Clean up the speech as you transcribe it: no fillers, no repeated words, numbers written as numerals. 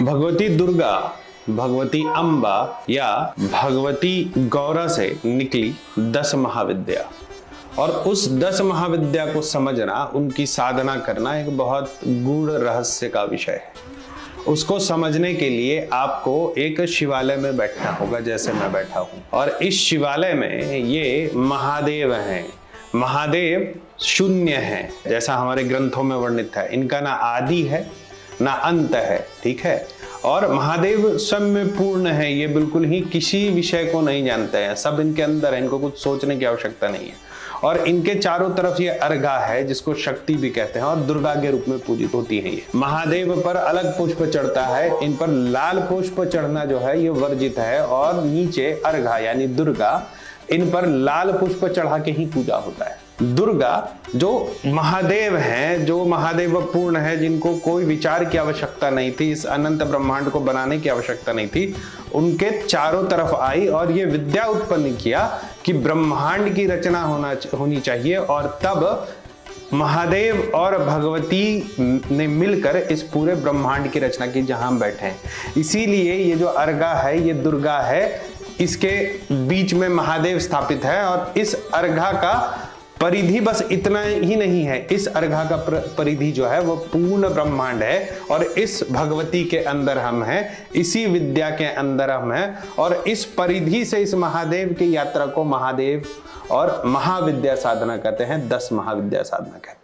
भगवती दुर्गा, भगवती अम्बा या भगवती गौरा से निकली 10 महाविद्या, और उस 10 महाविद्या को समझना, उनकी साधना करना एक बहुत गूढ़ रहस्य का विषय है। उसको समझने के लिए आपको एक शिवालय में बैठना होगा, जैसे मैं बैठा हूं, और इस शिवालय में ये महादेव हैं। महादेव शून्य है, जैसा हमारे ग्रंथों में वर्णित है। इनका ना आदि है ना अंत है, ठीक है। और महादेव स्वयं में पूर्ण है, ये बिल्कुल ही किसी विषय को नहीं जानते हैं, सब इनके अंदर है, इनको कुछ सोचने की आवश्यकता नहीं है। और इनके चारों तरफ ये अर्घा है, जिसको शक्ति भी कहते हैं, और दुर्गा के रूप में पूजित होती है। ये महादेव पर अलग पुष्प चढ़ता है, इन पर लाल पुष्प चढ़ना जो है ये वर्जित है, और नीचे अर्घा यानी दुर्गा, इन पर लाल पुष्प चढ़ा के ही पूजा होता है। दुर्गा जो महादेव हैं, जो महादेव पूर्ण है, जिनको कोई विचार की आवश्यकता नहीं थी, इस अनंत ब्रह्मांड को बनाने की आवश्यकता नहीं थी, उनके चारों तरफ आई और ये विद्या उत्पन्न किया कि ब्रह्मांड की रचना होनी चाहिए। और तब महादेव और भगवती ने मिलकर इस पूरे ब्रह्मांड की रचना की, जहां हम बैठे हैं। इसीलिए ये जो अर्घा है ये दुर्गा है, इसके बीच में महादेव स्थापित है, और इस अर्घा का परिधि बस इतना ही नहीं है, इस अर्घा का परिधि जो है वो पूर्ण ब्रह्मांड है, और इस भगवती के अंदर हम हैं, इसी विद्या के अंदर हम हैं, और इस परिधि से इस महादेव की यात्रा को महादेव और महाविद्या साधना कहते हैं, 10 महाविद्या साधना कहते हैं।